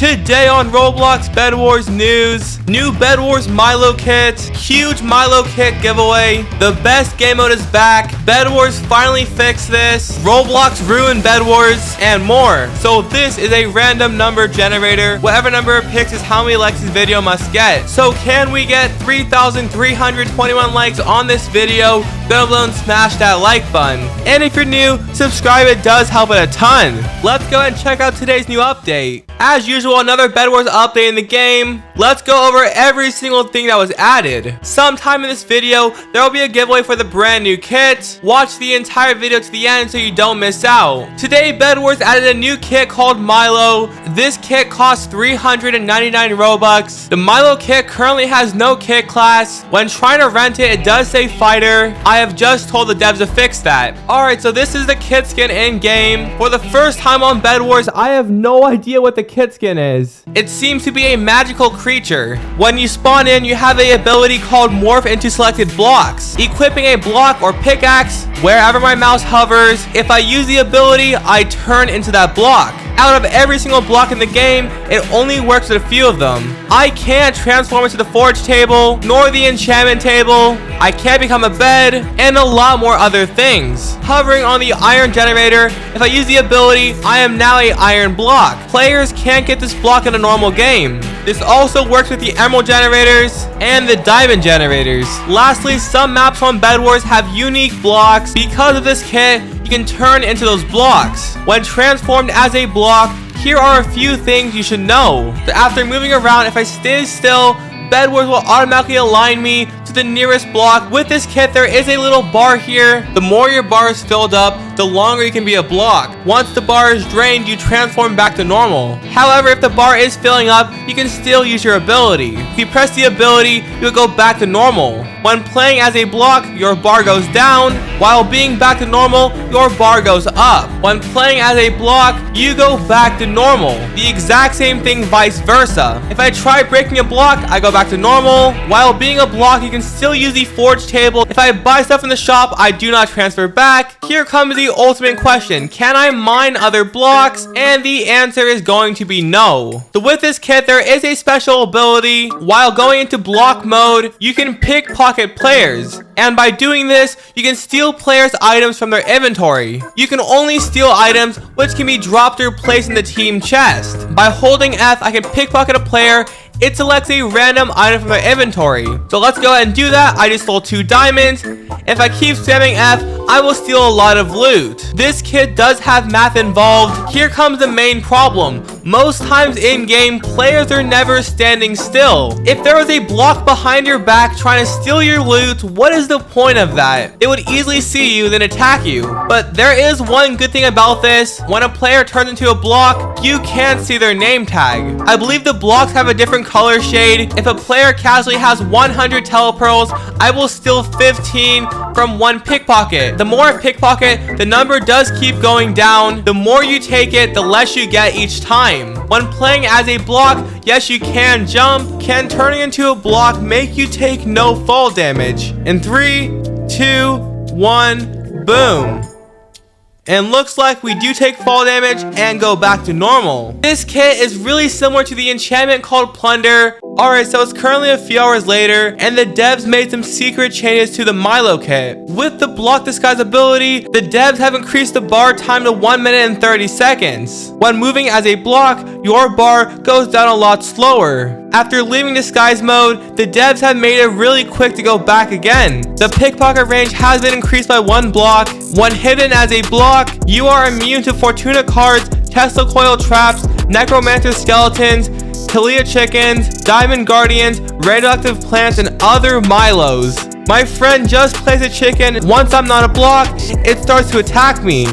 Today on Roblox Bedwars news, new Bedwars Milo kit, huge Milo kit giveaway, the best game mode is back, Bedwars finally fixed this, Roblox ruined Bedwars, and more. So this is a random number generator. Whatever number it picks is how many likes this video must get. So can we get 3,321 likes on this video? Go below and smash that like button. And if you're new, subscribe, it does help it a ton. Let's go and check out today's new update. As usual, another Bedwars update in the game. Let's go over every single thing that was added. Sometime in this video, there will be a giveaway for the brand new kit. Watch the entire video to the end so you don't miss out. Today, Bedwars added a new kit called Milo. This kit costs 399 Robux. The Milo kit currently has no kit class. When trying to rent it, it does say fighter. I have just told the devs to fix that. Alright, so this is the kit skin in game. For the first time on Bedwars, I have no idea what the kit skin is. It seems to be a magical creature. When you spawn in, you have an ability called morph into selected blocks. Equipping a block or pickaxe, wherever my mouse hovers, if I use the ability, I turn into that block. Out of every single block in the game, it only works with a few of them. I can't transform into the forge table, nor the enchantment table. I can't become a bed, and a lot more other things. Hovering on the iron generator, if I use the ability, I am now a iron block. Players can't get this block in a normal game. This also works with the emerald generators and the diamond generators. Lastly, some maps on Bedwars have unique blocks. Because of this kit, you can turn into those blocks. When transformed as a block, here are a few things you should know. So after moving around, if I stay still, Bedwars will automatically align me to the nearest block. With this kit, there is a little bar here. The more your bar is filled up, the longer you can be a block. Once the bar is drained, you transform back to normal. However, if the bar is filling up, you can still use your ability. If you press the ability, you'll go back to normal. When playing as a block, your bar goes down. While being back to normal, your bar goes up. When playing as a block, you go back to normal. The exact same thing vice versa. If I try breaking a block, I go back to normal. While being a block, you can still use the forge table. If I buy stuff in the shop, I do not transfer back. Here comes the ultimate question. Can I mine other blocks? And the answer is going to be no. So with this kit, there is a special ability. While going into block mode, you can pickpocket players. And by doing this, you can steal players' items from their inventory. You can only steal items which can be dropped or placed in the team chest. By holding F, I can pickpocket a player. It selects a random item from their inventory. So let's go ahead and do that. I just stole 2 diamonds. If I keep spamming F, I will steal a lot of loot. This kit does have math involved. Here comes the main problem. Most times in game, players are never standing still. If there was a block behind your back trying to steal your loot, what is the point of that? It would easily see you, then attack you. But there is one good thing about this. When a player turns into a block, you can't see their name tag. I believe the blocks have a different color shade. If a player casually has 100 telepearls, I will steal 15 from 1 pickpocket. The more I pickpocket, the number does keep going down. The more you take it, the less you get each time. When playing as a block, yes, you can jump. Can turning into a block make you take no fall damage? In 3, 2, 1, boom. And looks like we do take fall damage and go back to normal. This kit is really similar to the enchantment called Plunder. Alright, so it's currently a few hours later, and the devs made some secret changes to the Milo kit. With the block disguise ability, the devs have increased the bar time to 1 minute and 30 seconds. When moving as a block, your bar goes down a lot slower. After leaving disguise mode, the devs have made it really quick to go back again. The pickpocket range has been increased by 1 block. When hidden as a block, you are immune to Fortuna cards, Tesla coil traps, necromancer skeletons, Kalia chickens, diamond guardians, radioactive plants, and other Milos. My friend just plays a chicken. Once I'm not a block, it starts to attack me.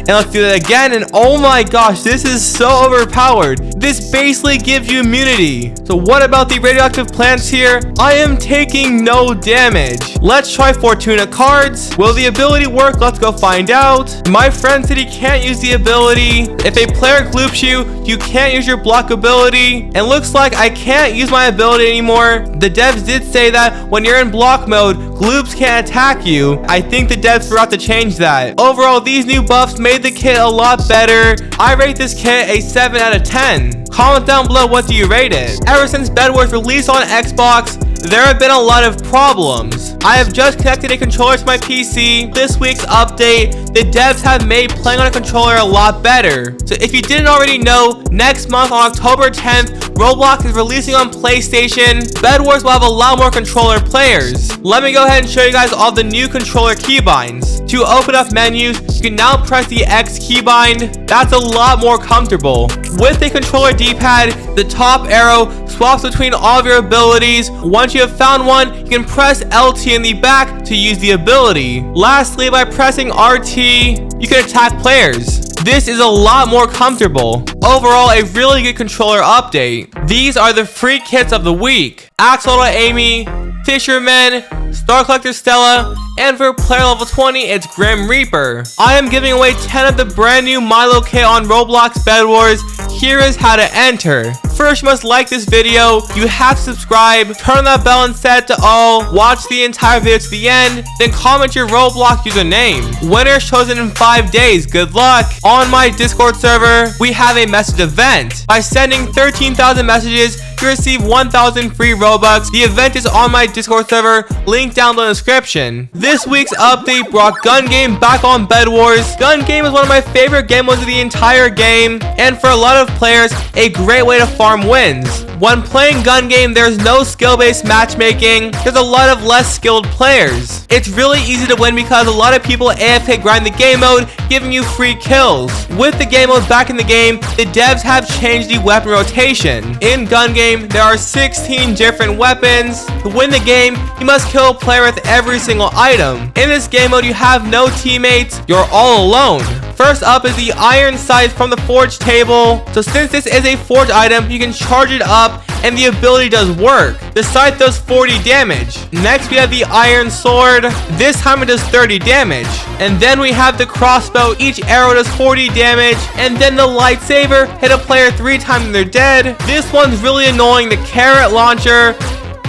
And let's do that again, and oh my gosh, this is so overpowered. This basically gives you immunity. So what about the radioactive plants here? I am taking no damage. Let's try Fortuna cards. Will the ability work? Let's go find out. My friend said he can't use the ability. If a player gloops you, you can't use your block ability. And looks like I can't use my ability anymore. The devs did say that when you're in block mode, Gloops can't attack you. I think the devs forgot to change that. Overall, these new buffs made the kit a lot better. I rate this kit a 7 out of 10. Comment down below, what do you rate it? Ever since Bedwars released on Xbox, there have been a lot of problems. I have just connected a controller to my PC. This week's update, the devs have made playing on a controller a lot better. So if you didn't already know, next month on October 10th, Roblox is releasing on PlayStation. Bedwars will have a lot more controller players. Let me go ahead and show you guys all the new controller keybinds. To open up menus, you can now press the X keybind. That's a lot more comfortable. With the controller D-pad, the top arrow swaps between all of your abilities. Once you have found one, you can press LT in the back to use the ability. Lastly, by pressing RT, you can attack players. This is a lot more comfortable. Overall, a really good controller update. These are the free kits of the week. Axolotl Amy, Fisherman, Star Collector Stella, and for player level 20, it's Grim Reaper. I am giving away 10 of the brand new Milo kit on Roblox Bedwars. Here is how to enter. First, you must like this video, you have to subscribe, turn on that bell and set it to all, watch the entire video to the end, then comment your Roblox username. Winner chosen in 5 days, good luck. On my Discord server, we have a message event. By sending 13,000 messages, you receive 1,000 free Robux. The event is on my Discord server, link down in the description. This week's update brought Gun Game back on Bedwars. Gun Game is one of my favorite game modes of the entire game, and for a lot of players, a great way to farm wins. When playing Gun Game, there's no skill-based matchmaking. There's a lot of less skilled players. It's really easy to win because a lot of people AFK grind the game mode, giving you free kills. With the game mode back in the game, the devs have changed the weapon rotation. In Gun Game, there are 16 different weapons. To win the game, you must kill a player with every single item. In this game mode, you have no teammates. You're all alone. First up is the iron scythe from the forge table. So since this is a forge item, you can charge it up and the ability does work. The scythe does 40 damage. Next we have the iron sword. This time it does 30 damage. And then we have the crossbow. Each arrow does 40 damage. And then the lightsaber, hit a player 3 times and they're dead. This one's really annoying. The carrot launcher,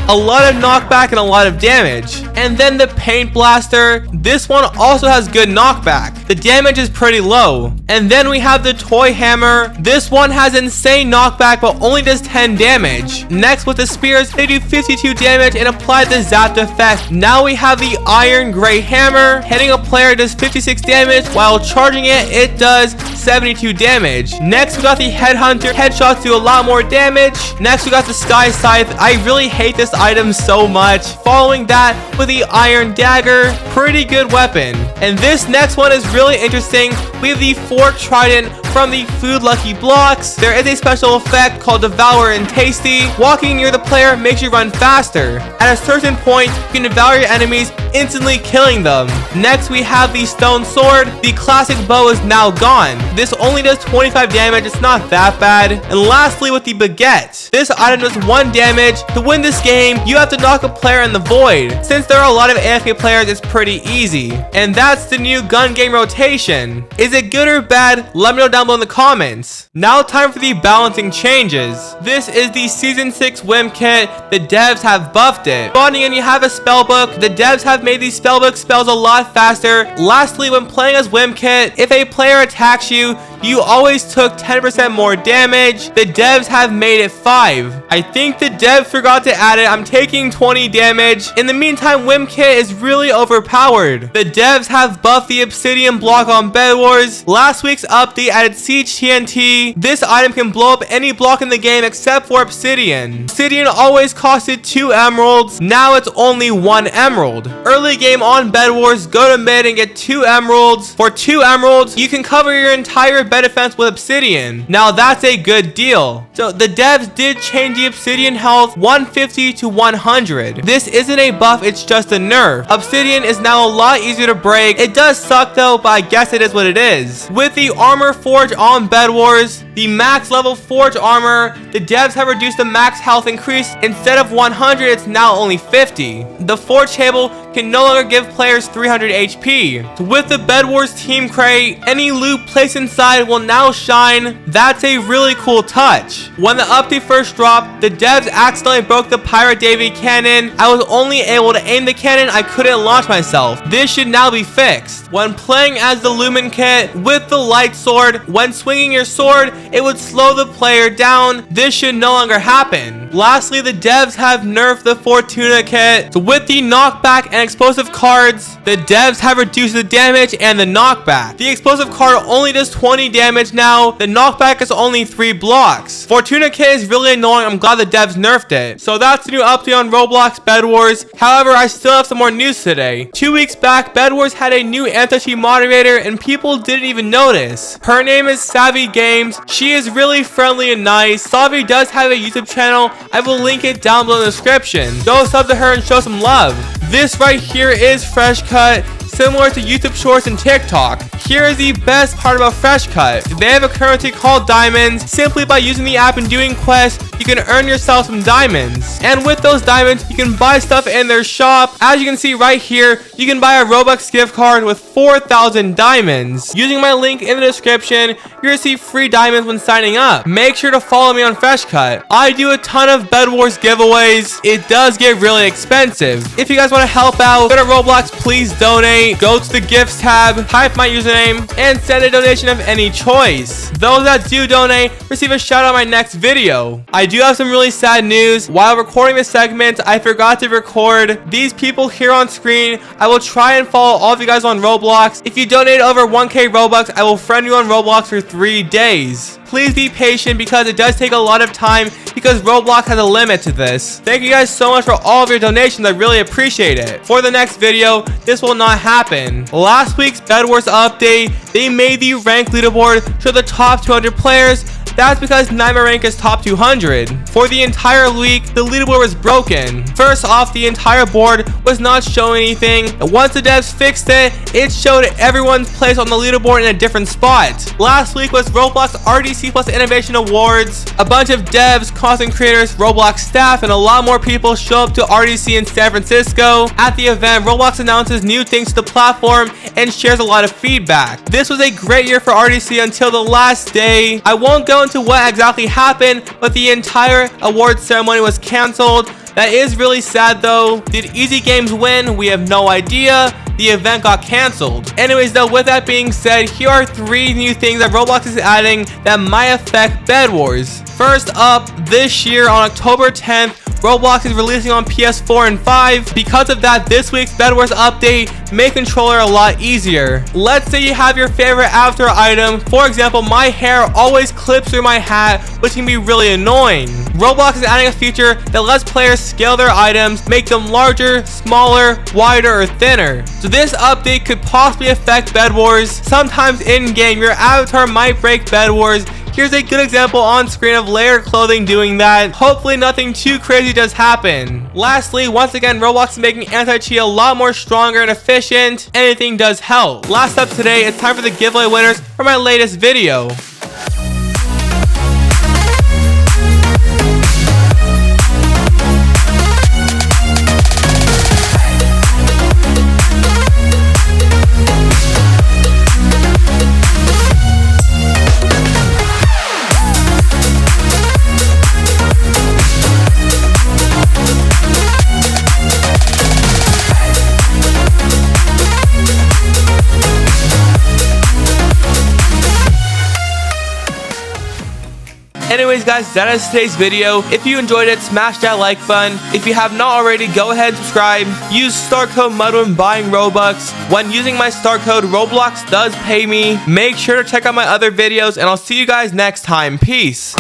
a lot of knockback and a lot of damage. And then the paint blaster. This one also has good knockback. The damage is pretty low. And then we have the toy hammer. This one has insane knockback but only does 10 damage. Next with the spears, they do 52 damage and apply the zapped effect. Now we have the iron gray hammer. Hitting a player does 56 damage, while charging it, it does 72 damage. Next we got the headhunter. Headshots do a lot more damage. Next we got the sky scythe. I really hate this item so much. Following that with the iron dagger, pretty good weapon. And this next one is really interesting. We have the fork trident from the food lucky blocks. There is a special effect called devour and tasty. Walking near the player makes you run faster. At a certain point, you can devour your enemies, instantly killing them. Next we have the stone sword. The classic bow is now gone. This only does 25 damage, it's not that bad. And lastly with the baguette, this item does 1 damage. To win this game, you have to knock a player in the void. Since there are a lot of AFK players, it's pretty easy. And that's the new Gun Game rotation. Is it good or bad? Let me know down below in the comments. Now time for the balancing changes. This is the season 6 Whim kit. The devs have buffed it. Spawning in, you have a spell book. The devs have made these spellbook spells a lot faster. Lastly, when playing as Whim kit, if a player attacks you, you always took 10% more damage. The devs have made it 5. I think the devs forgot to add it. I'm taking 20 damage. In the meantime, Whim kit is really overpowered. The devs have buffed the obsidian block on Bedwars. Last week's update added siege TNT. This item can blow up any block in the game except for obsidian. Obsidian always costed 2 emeralds. Now it's only 1 emerald. Early game on Bedwars, go to mid and get 2 emeralds. For 2 emeralds, you can cover your entire bed defense with obsidian. Now that's a good deal. So the devs did change the obsidian health 150 to 100. This isn't a buff, it's just a nerf. Obsidian is now a lot easier to break. It does suck though, but I guess it is what it is. With the armor forge on Bedwars, the max level forge armor, the devs have reduced the max health increase. Instead of 100, it's now only 50. The forge table can no longer give players 300 HP. So with the Bedwars team crate, any loot placed inside will now shine. That's a really cool touch. When the update first dropped, the devs accidentally broke the Pirate Davy cannon. I was only able to aim the cannon, I couldn't launch myself. This should now be fixed. When playing as the Lumen kit with the light sword, when swinging your sword, it would slow the player down. This should no longer happen. Lastly, the devs have nerfed the Fortuna kit. So with the knockback and explosive cards, the devs have reduced the damage and the knockback. The explosive card only does 20 damage now. The knockback is only 3 blocks. Fortuna kit is really annoying. I'm glad the devs nerfed it. So that's the new update on Roblox Bedwars. However, I still have some more news today. 2 weeks back, Bedwars had a new anti-cheat moderator and people didn't even notice. Her name is Savvy Games. She is really friendly and nice. Savvy does have a YouTube channel. I will link it down below in the description. Go sub to her and show some love. This right here is Fresh Cut, similar to YouTube Shorts and TikTok. Here is the best part about Fresh Cut. They have a currency called diamonds. Simply by using the app and doing quests, you can earn yourself some diamonds. And with those diamonds, you can buy stuff in their shop. As you can see right here, you can buy a Robux gift card with 4,000 diamonds. Using my link in the description, you're gonna receive free diamonds when signing up. Make sure to follow me on Fresh Cut. I do a ton of Bedwars giveaways. It does get really expensive. If you guys want to help out, go to Roblox, please donate. Go to the gifts tab, type my username, and send a donation of any choice. Those that do donate receive a shout out in my next video. I do have some really sad news. While recording this segment, I forgot to record these people here on screen. I will try and follow all of you guys on Roblox. If you donate over 1K Robux, I will friend you on Roblox for 3 days. Please be patient because it does take a lot of time because Roblox has a limit to this. Thank you guys so much for all of your donations. I really appreciate it. For the next video, this will not happen. Last week's Bedwars update, they made the rank leaderboard show the top 200 players. That's because Nightmare rank is top 200. For the entire week, the leaderboard was broken. First off, the entire board was not showing anything. And once the devs fixed it, it showed everyone's place on the leaderboard in a different spot. Last week was Roblox RDC Plus Innovation Awards. A bunch of devs, content creators, Roblox staff, and a lot more people show up to RDC in San Francisco. At the event, Roblox announces new things to the platform and shares a lot of feedback. This was a great year for RDC until the last day. I won't go into what exactly happened, but the entire award ceremony was canceled. That is really sad though. Did Easy Games win? We have no idea. The event got canceled. Anyways though, with that being said, here are 3 new things that Roblox is adding that might affect Bedwars. First up, this year on October 10th, Roblox is releasing on PS4 and 5. Because of that, this week's Bedwars update made controller a lot easier. Let's say you have your favorite avatar item. For example, my hair always clips through my hat, which can be really annoying. Roblox is adding a feature that lets players scale their items, make them larger, smaller, wider, or thinner. So this update could possibly affect Bedwars. Sometimes in-game, your avatar might break Bedwars. Here's a good example on screen of layered clothing doing that. Hopefully nothing too crazy does happen. Lastly, once again, Roblox is making anti-cheat a lot more stronger and efficient. Anything does help. Last up today, it's time for the giveaway winners for my latest video. Anyways guys, that is today's video. If you enjoyed it, smash that like button. If you have not already, go ahead and subscribe. Use star code MUD when buying Robux. When using my star code, Roblox does pay me. Make sure to check out my other videos and I'll see you guys next time. Peace.